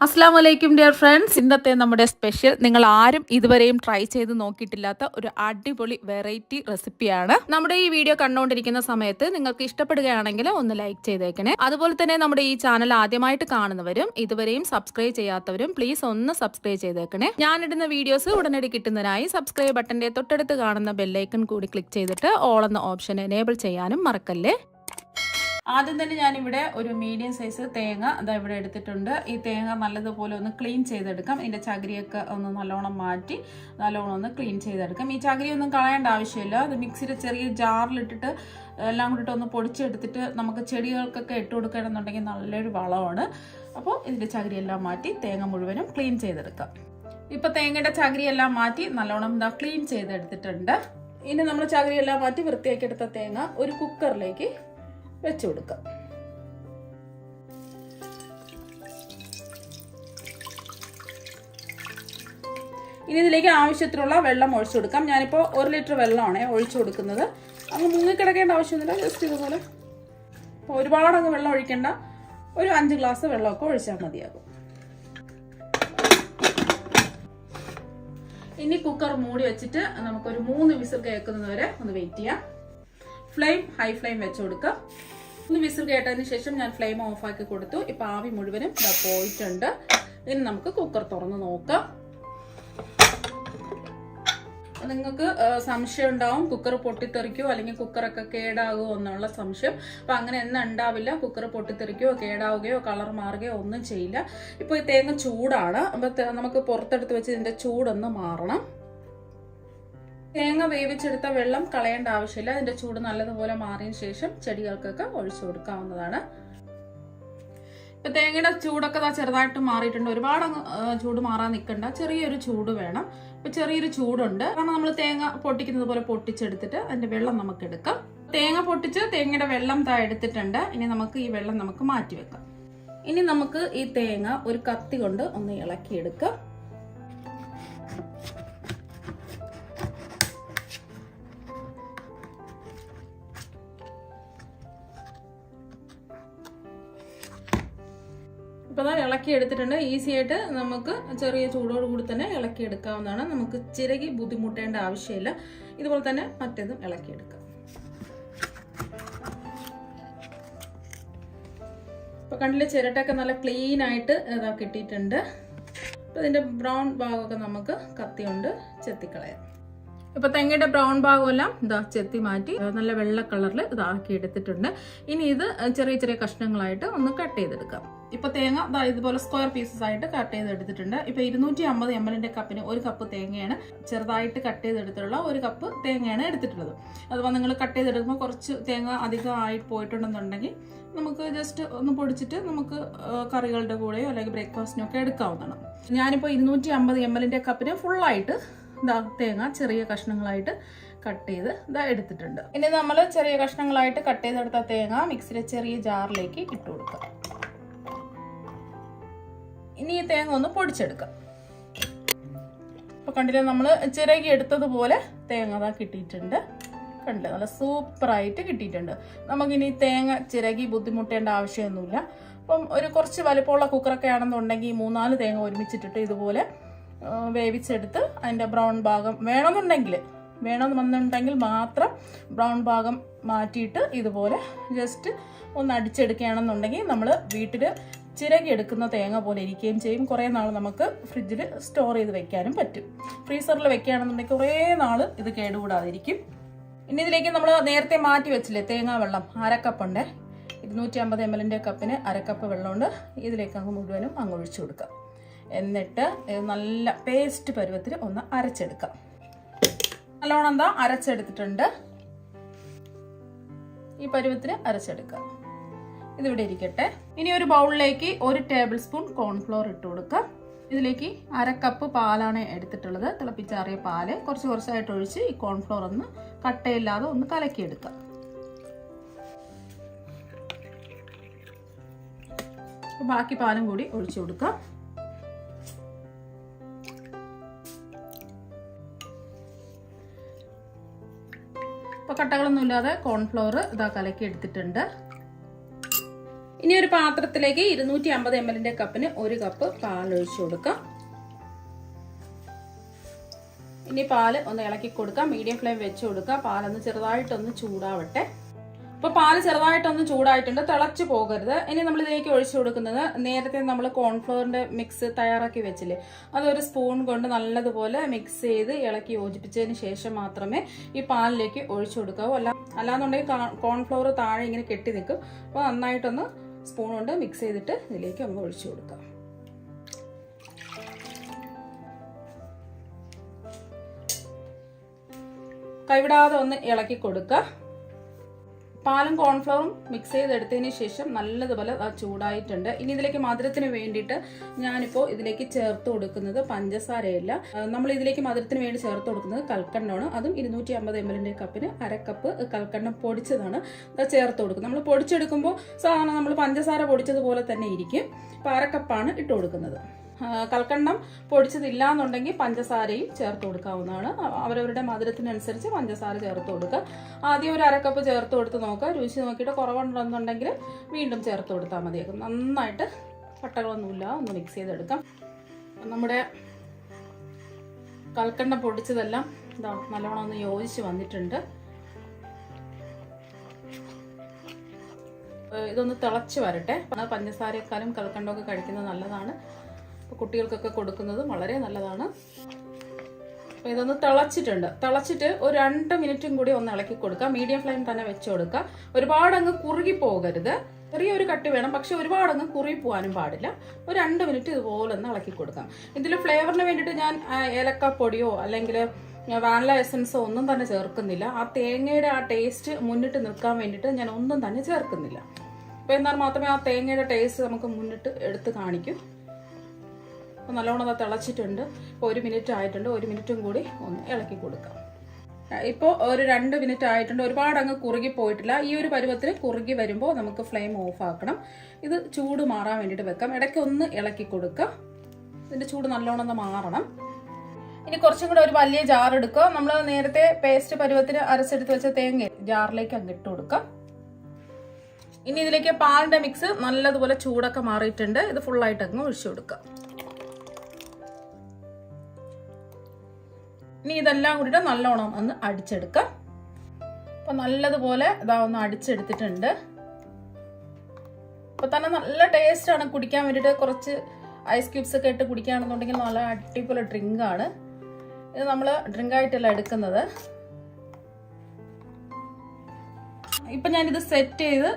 അസ്സാം വലൈക്കും dear friends. ഇന്നത്തെ നമ്മുടെ സ്പെഷ്യൽ നിങ്ങൾ ആരും ഇതുവരെയും ട്രൈ ചെയ്ത് നോക്കിയിട്ടില്ലാത്ത ഒരു അടിപൊളി വെറൈറ്റി റെസിപ്പിയാണ്. നമ്മുടെ ഈ വീഡിയോ കണ്ടുകൊണ്ടിരിക്കുന്ന സമയത്ത് നിങ്ങൾക്ക് ഇഷ്ടപ്പെടുകയാണെങ്കിൽ ഒന്ന് ലൈക്ക് ചെയ്തേക്കണേ. അതുപോലെ തന്നെ നമ്മുടെ ഈ ചാനൽ ആദ്യമായിട്ട് കാണുന്നവരും ഇതുവരെയും സബ്സ്ക്രൈബ് ചെയ്യാത്തവരും പ്ലീസ് ഒന്ന് സബ്സ്ക്രൈബ് ചെയ്തേക്കണേ. ഞാനിടുന്ന വീഡിയോസ് ഉടനടി കിട്ടുന്നതിനായി സബ്സ്ക്രൈബ് ബട്ടന്റെ തൊട്ടടുത്ത് കാണുന്ന ബെല്ലൈക്കൺ കൂടി ക്ലിക്ക് ചെയ്തിട്ട് ഓൾ എന്ന ഓപ്ഷൻ എനേബിൾ ചെയ്യാനും മറക്കല്ലേ. ആദ്യം തന്നെ ഞാനിവിടെ ഒരു മീഡിയം സൈസ് തേങ്ങ അതാ ഇവിടെ എടുത്തിട്ടുണ്ട്. ഈ തേങ്ങ നല്ലതുപോലെ ഒന്ന് ക്ലീൻ ചെയ്തെടുക്കാം. ഇതിൻ്റെ ചകിരിയൊക്കെ ഒന്ന് നല്ലോണം മാറ്റി നല്ലോണം ഒന്ന് ക്ലീൻ ചെയ്തെടുക്കാം. ഈ ചകിരി ഒന്നും കളയേണ്ട ആവശ്യമില്ല. അത് മിക്സിയുടെ ചെറിയ ജാറിലിട്ടിട്ട് എല്ലാം കൂടിയിട്ട് ഒന്ന് പൊടിച്ചെടുത്തിട്ട് നമുക്ക് ചെടികൾക്കൊക്കെ ഇട്ട് കൊടുക്കണമെന്നുണ്ടെങ്കിൽ നല്ലൊരു വളമാണ്. അപ്പോൾ ഇതിൻ്റെ ചകിരിയെല്ലാം മാറ്റി തേങ്ങ മുഴുവനും ക്ലീൻ ചെയ്തെടുക്കാം. ഇപ്പോൾ തേങ്ങയുടെ ചകിരിയെല്ലാം മാറ്റി നല്ലോണം ഇതാ ക്ലീൻ ചെയ്തെടുത്തിട്ടുണ്ട്. ഇനി നമ്മൾ ചകിരിയെല്ലാം മാറ്റി വൃത്തിയാക്കി എടുത്ത തേങ്ങ ഒരു കുക്കറിലേക്ക് വെച്ചു കൊടുക്കാം. ഇനി ഇതിലേക്ക് ആവശ്യത്തിനുള്ള വെള്ളം ഒഴിച്ചു കൊടുക്കാം. ഞാനിപ്പോൾ 1 ലിറ്റർ വെള്ളമാണ് ഒഴിച്ചു കൊടുക്കുന്നത്. അങ്ങ് മുങ്ങിക്കിടക്കേണ്ട ആവശ്യമൊന്നുമില്ല. ജസ്റ്റ് ഇതുപോലെ ഒരുപാട് അങ്ങ് വെള്ളം ഒഴിക്കേണ്ട. ഒരു 5 ഗ്ലാസ് വെള്ളമൊക്കെ ഒഴിച്ചാൽ മതിയാകും. ഇനി കുക്കർ മൂടി വെച്ചിട്ട് നമുക്കൊരു 3 വിസിൽ കേൾക്കുന്നത് വരെ ഒന്ന് വെയിറ്റ് ചെയ്യാം. ഫ്ലെയിം ഹൈ ഫ്ലെയിം വെച്ച് കൊടുക്കാം. 1 വിസിൽ കേട്ടതിന് ശേഷം ഞാൻ ഫ്ലെയിം ഓഫ് ആക്കി കൊടുത്തു. ഇപ്പൊ ആവി മുഴുവനും പോയിട്ടുണ്ട്. ഇനി നമുക്ക് കുക്കർ തുറന്ന് നോക്കാം. നിങ്ങൾക്ക് സംശയം ഉണ്ടാവും കുക്കർ പൊട്ടിത്തെറിക്കോ അല്ലെങ്കിൽ കുക്കറൊക്കെ കേടാകുമോ എന്നുള്ള സംശയം. അപ്പൊ അങ്ങനെ ഒന്നും ഉണ്ടാവില്ല. കുക്കർ പൊട്ടിത്തെറിക്കോ കേടാവുകയോ കളർ മാറുകയോ ഒന്നും ചെയ്യില്ല. ഇപ്പൊ ഈ തേങ്ങ ചൂടാണ്. അപ്പൊ നമുക്ക് പുറത്തെടുത്ത് വെച്ച് ഇതിന്റെ ചൂടൊന്ന് മാറണം. തേങ്ങ വേവിച്ചെടുത്ത വെള്ളം കളയേണ്ട ആവശ്യമില്ല. അതിന്റെ ചൂട് നല്ലതുപോലെ മാറിയതിനു ശേഷം ചെടികൾക്കൊക്കെ ഒഴിച്ചു കൊടുക്കാവുന്നതാണ്. ഇപ്പൊ തേങ്ങയുടെ ചൂടൊക്കെ ചെറുതായിട്ട് മാറിയിട്ടുണ്ട്. ഒരുപാട് ചൂട് മാറാൻ നിൽക്കണ്ട. ചെറിയൊരു ചൂട് വേണം. ഇപ്പൊ ചെറിയൊരു ചൂടുണ്ട്. കാരണം നമ്മൾ തേങ്ങ പൊട്ടിക്കുന്നത് പോലെ പൊട്ടിച്ചെടുത്തിട്ട് അതിന്റെ വെള്ളം നമുക്ക് എടുക്കാം. തേങ്ങ പൊട്ടിച്ച് തേങ്ങയുടെ വെള്ളം എടുത്തിട്ടുണ്ട്. ഇനി നമുക്ക് ഈ വെള്ളം നമുക്ക് മാറ്റി വെക്കാം. ഇനി നമുക്ക് ഈ തേങ്ങ ഒരു കത്തി കൊണ്ട് ഒന്ന് ഇളക്കിയെടുക്കാം. ഇപ്പൊ ഇളക്കി എടുത്തിട്ടുണ്ട്. ഈസി ആയിട്ട് നമുക്ക് ചെറിയ ചൂടോട് കൂടി തന്നെ ഇളക്കി എടുക്കാവുന്നതാണ്. നമുക്ക് ചിരകി ബുദ്ധിമുട്ടേണ്ട ആവശ്യമില്ല. ഇതുപോലെ തന്നെ മറ്റേതും ഇളക്കിയെടുക്കാം. ഇപ്പൊ കണ്ടില്ലേ, ചിരട്ടൊക്കെ നല്ല ക്ലീൻ ആയിട്ട് ഇതാ കിട്ടിയിട്ടുണ്ട്. അപ്പൊ ഇതിന്റെ ബ്രൗൺ ഭാഗമൊക്കെ നമുക്ക് കത്തി കൊണ്ട് ചെത്തിക്കളയാം. ഇപ്പൊ തെങ്ങയുടെ ബ്രൗൺ ഭാഗമെല്ലാം ഇതാ ചെത്തി മാറ്റി നല്ല വെള്ള കളറിൽ ഇതാക്കി എടുത്തിട്ടുണ്ട്. ഇനി ഇത് ചെറിയ ചെറിയ കഷ്ണങ്ങളായിട്ട് ഒന്ന് കട്ട് ചെയ്തെടുക്കാം. ഇപ്പൊ തേങ്ങ ഇതുപോലെ സ്ക്വയർ പീസസ് ആയിട്ട് കട്ട് ചെയ്തെടുത്തിട്ടുണ്ട്. ഇപ്പൊ 250 ml കപ്പിന് 1 കപ്പ് തേങ്ങയാണ് ചെറുതായിട്ട് കട്ട് ചെയ്തെടുത്തിട്ടുള്ള 1 കപ്പ് തേങ്ങയാണ് എടുത്തിട്ടുള്ളത്. അതുപോലെ നിങ്ങൾ കട്ട് ചെയ്തെടുക്കുമ്പോൾ കുറച്ച് തേങ്ങ അധികം ആയിട്ട് പോയിട്ടുണ്ടെന്നുണ്ടെങ്കിൽ നമുക്ക് ജസ്റ്റ് ഒന്ന് പൊടിച്ചിട്ട് നമുക്ക് കറികളുടെ കൂടെയോ അല്ലെങ്കിൽ ബ്രേക്ക്ഫാസ്റ്റിനോ ഒക്കെ എടുക്കാവുന്നതാണ്. ഞാനിപ്പോൾ 250 ml കപ്പിന് ഫുള്ളായിട്ട് തേങ്ങ ചെറിയ കഷ്ണങ്ങളായിട്ട് കട്ട് ചെയ്ത് എടുത്തിട്ടുണ്ട്. ഇനി നമ്മൾ ചെറിയ കഷ്ണങ്ങളായിട്ട് കട്ട് ചെയ്തെടുത്ത തേങ്ങ മിക്സിയിലെ ചെറിയ ജാറിലേക്ക് ഇട്ട് കൊടുക്കാം. ഇനി ഈ തേങ്ങ ഒന്ന് പൊടിച്ചെടുക്കാം. ഇപ്പൊ കണ്ടില്ലേ, നമ്മൾ ചിരകി എടുത്തതുപോലെ തേങ്ങ കിട്ടിയിട്ടുണ്ട്. കണ്ടില്ലേ, നല്ല സൂപ്പറായിട്ട് കിട്ടിയിട്ടുണ്ട്. നമുക്കിനി തേങ്ങ ചിരകി ബുദ്ധിമുട്ടേണ്ട ആവശ്യമൊന്നുമില്ല. അപ്പം ഒരു കുറച്ച് വലിപ്പമുള്ള കുക്കറൊക്കെ ആണെന്നുണ്ടെങ്കിൽ 3-4 തേങ്ങ ഒരുമിച്ചിട്ടിട്ട് ഇതുപോലെ വേവിച്ചെടുത്ത് അതിൻ്റെ ബ്രൗൺ ഭാഗം വേണമെന്നുണ്ടെങ്കിൽ മാത്രം ബ്രൗൺ ഭാഗം മാറ്റിയിട്ട് ഇതുപോലെ ജസ്റ്റ് ഒന്ന് അടിച്ചെടുക്കുകയാണെന്നുണ്ടെങ്കിൽ നമ്മൾ വീട്ടിൽ ചിരകി എടുക്കുന്ന തേങ്ങ പോലെ ഇരിക്കുകയും ചെയ്യും. കുറേ നാൾ നമുക്ക് ഫ്രിഡ്ജിൽ സ്റ്റോർ ചെയ്ത് വെക്കാനും പറ്റും. ഫ്രീസറിൽ വെക്കുകയാണെന്നുണ്ടെങ്കിൽ കുറേ നാൾ ഇത് കേടുകൂടാതിരിക്കും. ഇനി ഇതിലേക്ക് നമ്മൾ നേരത്തെ മാറ്റി വെച്ചില്ലേ തേങ്ങാ വെള്ളം, 1/2 കപ്പുണ്ട്. 250 ml കപ്പിന് 1/2 കപ്പ് വെള്ളമുണ്ട്. ഇതിലേക്ക് അങ്ങ് മുഴുവനും അങ്ങ് ഒഴിച്ചു കൊടുക്കാം. എന്നിട്ട് നല്ല പേസ്റ്റ് പരുവത്തിൽ ഒന്ന് അരച്ചെടുക്കാം. നല്ലോണം അരച്ചെടുത്തിട്ടുണ്ട്. ഈ പരുവത്തിന് അരച്ചെടുക്കാം. ഇതിവിടെ ഇരിക്കട്ടെ. ഇനി ഒരു ബൗളിലേക്ക് 1 ടേബിൾ സ്പൂൺ കോൺഫ്ലോർ ഇട്ട് കൊടുക്കാം. ഇതിലേക്ക് 1/2 കപ്പ് പാലാണ് എടുത്തിട്ടുള്ളത്. തിളപ്പിച്ചാറിയ പാല് കുറച്ചായിട്ട് ഒഴിച്ച് ഈ കോൺഫ്ലോർ ഒന്ന് കട്ടയില്ലാതെ ഒന്ന് കലക്കിയെടുക്കാം. ബാക്കി പാലും കൂടി ഒഴിച്ചു കൊടുക്കാം. ഇപ്പൊ കട്ടകളൊന്നും ഇല്ലാതെ കോൺഫ്ലോർ കലക്കി എടുത്തിട്ടുണ്ട്. ഇനി ഒരു പാത്രത്തിലേക്ക് 250 ml കപ്പിന് 1 കപ്പ് പാൽ ഒഴിച്ചു കൊടുക്കാം. ഇനി പാല് ഒന്ന് ഇളക്കി കൊടുക്കാം. മീഡിയം ഫ്ലെയിം വെച്ച് കൊടുക്കാം. പാലൊന്ന് ചെറുതായിട്ടൊന്ന് ചൂടാവട്ടെ. ഇപ്പൊ പാല് ചെറുതായിട്ടൊന്ന് ചൂടായിട്ടുണ്ട്, തിളച്ചു പോകരുത്. ഇനി നമ്മൾ ഇതിലേക്ക് ഒഴിച്ചു കൊടുക്കുന്നത് നേരത്തെ നമ്മൾ കോൺഫ്ലവറിന്റെ മിക്സ് തയ്യാറാക്കി വെച്ചില്ലേ, അതൊരു സ്പൂൺ കൊണ്ട് നല്ലതുപോലെ മിക്സ് ചെയ്ത് ഇളക്കി യോജിപ്പിച്ചതിന് ശേഷം മാത്രമേ ഈ പാലിലേക്ക് ഒഴിച്ചു കൊടുക്കാവൂ. അല്ലാന്നുണ്ടെങ്കിൽ കോൺഫ്ലവർ താഴെ ഇങ്ങനെ കെട്ടി നിൽക്കും. അപ്പോൾ നന്നായിട്ടൊന്ന് സ്പൂൺ കൊണ്ട് മിക്സ് ചെയ്തിട്ട് ഇതിലേക്ക് ഒന്ന് ഒഴിച്ചു കൊടുക്കാം. കൈവിടാതെ ഒന്ന് ഇളക്കി കൊടുക്കുക. പാലും കോൺഫ്ലവറും മിക്സ് ചെയ്തെടുത്തതിന് ശേഷം നല്ലതുപോലെ ചൂടായിട്ടുണ്ട്. ഇനി ഇതിലേക്ക് മധുരത്തിന് വേണ്ടിയിട്ട് ഞാനിപ്പോൾ ഇതിലേക്ക് ചേർത്ത് കൊടുക്കുന്നത് പഞ്ചസാരയല്ല, നമ്മൾ ഇതിലേക്ക് മധുരത്തിന് വേണ്ടി ചേർത്ത് കൊടുക്കുന്നത് കൽക്കണ്ടമാണ്. അതും 250 ml കപ്പിന് 1/2 കപ്പ് കൽക്കണ്ടം പൊടിച്ചതാണ് ചേർത്ത് കൊടുക്കുന്നത്. നമ്മൾ പൊടിച്ചെടുക്കുമ്പോൾ സാധാരണ നമ്മൾ പഞ്ചസാര പൊടിച്ചതുപോലെ തന്നെ ഇരിക്കും. അപ്പോൾ 1/2 കപ്പാണ് ഇട്ട് കൊടുക്കുന്നത്. കൽക്കണ്ടം പൊടിച്ചതില്ല എന്നുണ്ടെങ്കിൽ പഞ്ചസാരയും ചേർത്ത് കൊടുക്കാവുന്നതാണ്. അവരവരുടെ മധുരത്തിനനുസരിച്ച് പഞ്ചസാര ചേർത്ത് കൊടുക്കുക. ആദ്യം ഒരു 1/2 കപ്പ് ചേർത്ത് കൊടുത്ത് നോക്കുക. രുചി നോക്കിയിട്ട് കുറവുണ്ടെന്നുണ്ടെങ്കിൽ വീണ്ടും ചേർത്ത് കൊടുത്താൽ മതിയാകും. നന്നായിട്ട് കട്ടകളൊന്നുമില്ല ഒന്ന് മിക്സ് ചെയ്തെടുക്കാം. നമ്മുടെ കൽക്കണ്ടം പൊടിച്ചതെല്ലാം ഇതാ നല്ലോണം ഒന്ന് യോജിച്ച് വന്നിട്ടുണ്ട്. ഇതൊന്ന് തിളച്ച് വരട്ടെ. പഞ്ചസാരയെക്കാളും കൽക്കണ്ടമൊക്കെ കഴിക്കുന്നത് നല്ലതാണ്. കുട്ടികൾക്കൊക്കെ കൊടുക്കുന്നത് വളരെ നല്ലതാണ്. അപ്പോൾ ഇതൊന്ന് തിളച്ചിട്ട് ഒരു 2 മിനിറ്റും കൂടി ഒന്ന് ഇളക്കി കൊടുക്കുക. മീഡിയം ഫ്ലെയിം തന്നെ വെച്ച് കൊടുക്കുക. ഒരുപാട് അങ്ങ് കുറുകി പോകരുത്. ചെറിയൊരു കട്ടി വേണം, പക്ഷെ ഒരുപാട് അങ്ങ് കുറുകി പോകാനും പാടില്ല. ഒരു 2 മിനിറ്റ് ഇതുപോലെ ഒന്ന് ഇളക്കി കൊടുക്കാം. ഇതിൽ ഫ്ലേവറിന് വേണ്ടിയിട്ട് ഞാൻ ഏലക്കപ്പൊടിയോ അല്ലെങ്കിൽ വാനില എസൻസോ ഒന്നും തന്നെ ചേർക്കുന്നില്ല. ആ തേങ്ങയുടെ ആ ടേസ്റ്റ് മുന്നിട്ട് നിൽക്കാൻ വേണ്ടിയിട്ട് ഞാൻ ഒന്നും തന്നെ ചേർക്കുന്നില്ല. അപ്പോൾ എന്നാൽ മാത്രമേ ആ തേങ്ങയുടെ ടേസ്റ്റ് നമുക്ക് മുന്നിട്ട് എടുത്ത് കാണിക്കൂ. അപ്പോൾ നല്ലോണം അത് തിളച്ചിട്ടുണ്ട്. ഇപ്പോൾ 1 മിനിറ്റ് ആയിട്ടുണ്ട്. 1 മിനിറ്റും കൂടി ഒന്ന് ഇളക്കി കൊടുക്കാം. ഇപ്പോൾ ഒരു 2 മിനിറ്റ് ആയിട്ടുണ്ട്. ഒരുപാട് അങ്ങ് കുറുകി പോയിട്ടില്ല. ഈ ഒരു പരുവത്തിൽ കുറുകി വരുമ്പോൾ നമുക്ക് ഫ്ലെയിം ഓഫ് ആക്കണം. ഇത് ചൂട് മാറാൻ വേണ്ടിയിട്ട് വെക്കാം. ഇടയ്ക്ക് ഒന്ന് ഇളക്കി കൊടുക്കുക. ഇതിൻ്റെ ചൂട് നല്ലോണം ഒന്ന് മാറണം. ഇനി കുറച്ചും കൂടെ ഒരു വലിയ ജാർ എടുക്കുക. നമ്മൾ നേരത്തെ പേസ്റ്റ് പരുവത്തിന് അരച്ചെടുത്ത് വെച്ച തേങ്ങ ജാറിലേക്ക് അങ്ങ് ഇട്ട് കൊടുക്കാം. ഇനി ഇതിലേക്ക് പാലിന്റെ മിക്സ് നല്ലതുപോലെ ചൂടൊക്കെ മാറിയിട്ടുണ്ട്. ഇത് ഫുള്ളായിട്ട് അങ്ങ് ഒഴിച്ചു കൊടുക്കുക. ഇനി ഇതെല്ലാം കൂടിയിട്ട് നല്ലോണം ഒന്ന് അടിച്ചെടുക്കാം. അപ്പം നല്ലതുപോലെ ഇതാ ഒന്ന് അടിച്ചെടുത്തിട്ടുണ്ട്. അപ്പം തന്നെ നല്ല ടേസ്റ്റാണ്. കുടിക്കാൻ വേണ്ടിയിട്ട് കുറച്ച് ഐസ് ക്യൂബ്സ് ഒക്കെ ഇട്ട് കുടിക്കുകയാണെന്നുണ്ടെങ്കിൽ നല്ല അടിപൊളി ഡ്രിങ്കാണ്. ഇത് നമ്മൾ ഡ്രിങ്കായിട്ടല്ല എടുക്കുന്നത്. ഇപ്പം ഞാനിത് സെറ്റ് ചെയ്ത്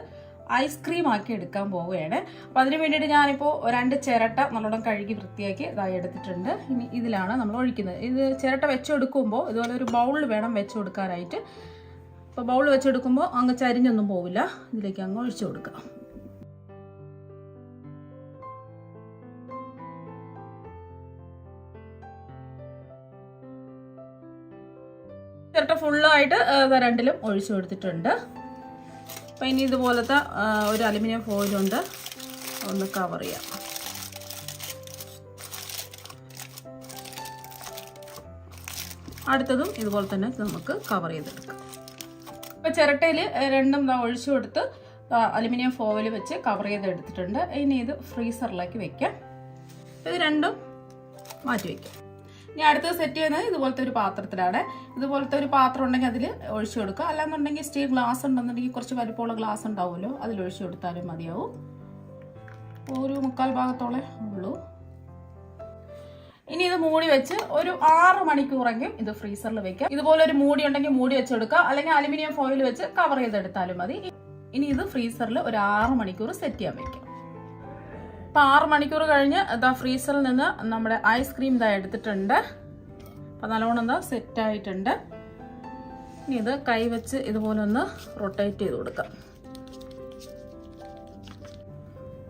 ഐസ്ക്രീം ആക്കി എടുക്കാൻ പോവുകയാണ്. അപ്പോൾ അതിന് വേണ്ടിയിട്ട് ഞാനിപ്പോൾ 2 ചിരട്ട നല്ലോണം കഴുകി വൃത്തിയാക്കി ഇതായി എടുത്തിട്ടുണ്ട്. ഇനി ഇതിലാണ് നമ്മൾ ഒഴിക്കുന്നത്. ഇത് ചിരട്ട വെച്ചെടുക്കുമ്പോൾ ഇതുപോലെ ഒരു ബൗളിൽ വേണം വെച്ച് കൊടുക്കാനായിട്ട്. അപ്പോൾ ബൗൾ വെച്ചെടുക്കുമ്പോൾ അങ്ങ് ചരിഞ്ഞൊന്നും പോവില്ല. ഇതിലേക്ക് അങ്ങ് ഒഴിച്ചു കൊടുക്കാം. ചിരട്ട ഫുള്ളായിട്ട് രണ്ടിലും ഒഴിച്ചു കൊടുത്തിട്ടുണ്ട്. അപ്പം ഇനി ഇതുപോലത്തെ ഒരു അലുമിനിയം ഫോയിലുണ്ട്, ഒന്ന് കവർ ചെയ്യാം. അടുത്തതും ഇതുപോലെ തന്നെ നമുക്ക് കവർ ചെയ്തെടുക്കാം. അപ്പോൾ ചിരട്ടയിൽ രണ്ടും ഒഴിച്ചു കൊടുത്ത് അലുമിനിയം ഫോയിൽ വെച്ച് കവർ ചെയ്തെടുത്തിട്ടുണ്ട്. ഇനി ഇത് ഫ്രീസറിലേക്ക് വെക്കാം. ഇത് രണ്ടും മാറ്റി വയ്ക്കാം. ഇനി അടുത്തത് സെറ്റ് ചെയ്യുന്നത് ഇതുപോലത്തെ ഒരു പാത്രത്തിലാണ്. ഇതുപോലത്തെ ഒരു പാത്രം ഉണ്ടെങ്കിൽ അതിൽ ഒഴിച്ചു കൊടുക്കുക. അല്ലാന്നുണ്ടെങ്കിൽ സ്റ്റീൽ ഗ്ലാസ് ഉണ്ടെന്നുണ്ടെങ്കിൽ കുറച്ച് വലിപ്പമുള്ള ഗ്ലാസ് ഉണ്ടാവുമല്ലോ, അതിൽ ഒഴിച്ചു കൊടുത്താലും മതിയാവും. ഒരു 3/4 ഭാഗത്തോളം ഉള്ളൂ. ഇനി ഇത് മൂടി വെച്ച് ഒരു 6 മണിക്കൂറെങ്കിലും ഇത് ഫ്രീസറിൽ വെക്കാം. ഇതുപോലെ ഒരു മൂടി ഉണ്ടെങ്കിൽ മൂടി വെച്ചെടുക്കുക, അല്ലെങ്കിൽ അലുമിനിയം ഫോയിൽ വെച്ച് കവർ ചെയ്തെടുത്താലും മതി. ഇനി ഇത് ഫ്രീസറിൽ ഒരു 6 മണിക്കൂർ സെറ്റ് ചെയ്യാൻ വെക്കാം. അപ്പോൾ 6 മണിക്കൂർ കഴിഞ്ഞ് ഇതാ ഫ്രീസറിൽ നിന്ന് നമ്മുടെ ഐസ്ക്രീം ഇതാ എടുത്തിട്ടുണ്ട്. അപ്പോൾ നല്ലോണം എന്താ സെറ്റായിട്ടുണ്ട്. ഇനി ഇത് കൈ വെച്ച് ഇതുപോലെ ഒന്ന് റൊട്ടേറ്റ് ചെയ്ത് കൊടുക്കാം.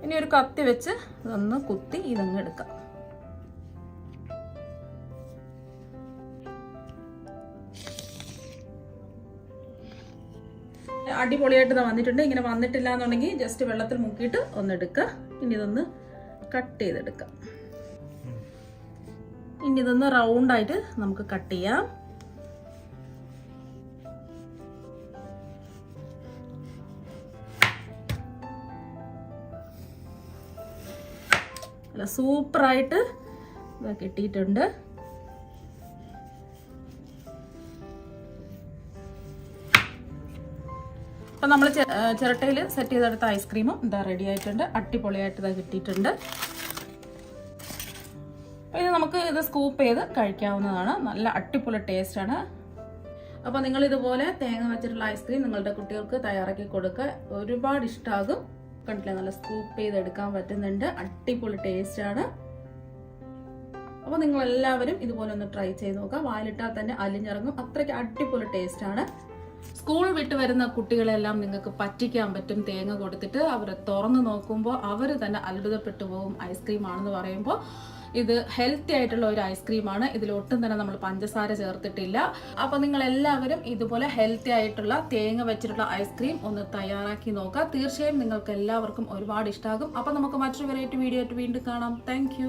ഇനി ഒരു കത്തി വെച്ച് ഇതൊന്ന് കുത്തി ഇതങ്ങ് എടുക്കാം. അടിപൊളിയായിട്ട് വന്നിട്ടുണ്ട്. ഇങ്ങനെ വന്നിട്ടില്ല എന്നുണ്ടെങ്കിൽ ജസ്റ്റ് വെള്ളത്തിൽ മുക്കിയിട്ട് ഒന്ന് എടുക്കുക. ഇനി ഇതൊന്ന് കട്ട് ചെയ്തെടുക്കാം. ഇനി ഇതൊന്ന് റൗണ്ടായിട്ട് നമുക്ക് കട്ട് ചെയ്യാം. നല്ല സൂപ്പറായിട്ട് ഇത് കിട്ടിയിട്ടുണ്ട്. അപ്പം നമ്മൾ ചിരട്ടയിൽ സെറ്റ് ചെയ്തെടുത്ത ഐസ്ക്രീമും ഇതാ റെഡി ആയിട്ടുണ്ട്. അടിപൊളിയായിട്ട് ഇതാ കിട്ടിയിട്ടുണ്ട്. ഇത് നമുക്ക് ഇത് സ്കൂപ്പ് ചെയ്ത് കഴിക്കാവുന്നതാണ്. നല്ല അടിപൊളി ടേസ്റ്റാണ്. അപ്പോൾ നിങ്ങൾ ഇതുപോലെ തേങ്ങ വെച്ചിട്ടുള്ള ഐസ്ക്രീം നിങ്ങളുടെ കുട്ടികൾക്ക് തയ്യാറാക്കി കൊടുക്കുക. ഒരുപാട് ഇഷ്ടമാകും. കണ്ടില്ലേ, നല്ല സ്കൂപ്പ് ചെയ്തെടുക്കാൻ പറ്റുന്നുണ്ട്. അടിപൊളി ടേസ്റ്റാണ്. അപ്പോൾ നിങ്ങളെല്ലാവരും ഇതുപോലെ ഒന്ന് ട്രൈ ചെയ്ത് നോക്കുക. വായിലിട്ടാൽ തന്നെ അലിഞ്ഞിറങ്ങും. അത്രയ്ക്ക് അടിപൊളി ടേസ്റ്റാണ്. സ്കൂൾ വിട്ട് വരുന്ന കുട്ടികളെല്ലാം നിങ്ങൾക്ക് പറ്റിക്കാൻ പറ്റും. തേങ്ങ കൊടുത്തിട്ട് അവർ തുറന്നു നോക്കുമ്പോൾ അവർ തന്നെ അത്ഭുതപ്പെട്ടു പോകും. ഐസ്ക്രീം ആണെന്ന് പറയുമ്പോൾ ഇത് ഹെൽത്തി ആയിട്ടുള്ള ഒരു ഐസ്ക്രീമാണ്. ഇതിലൊട്ടും തന്നെ നമ്മൾ പഞ്ചസാര ചേർത്തിട്ടില്ല. അപ്പോൾ നിങ്ങൾ എല്ലാവരും ഇതുപോലെ ഹെൽത്തി ആയിട്ടുള്ള തേങ്ങ വെച്ചിട്ടുള്ള ഐസ്ക്രീം ഒന്ന് തയ്യാറാക്കി നോക്കുക. തീർച്ചയായും നിങ്ങൾക്ക് എല്ലാവർക്കും ഒരുപാട് ഇഷ്ടമാകും. അപ്പോൾ നമുക്ക് മറ്റൊരു വെറൈറ്റി വീഡിയോ ആയിട്ട് വീണ്ടും കാണാം. താങ്ക്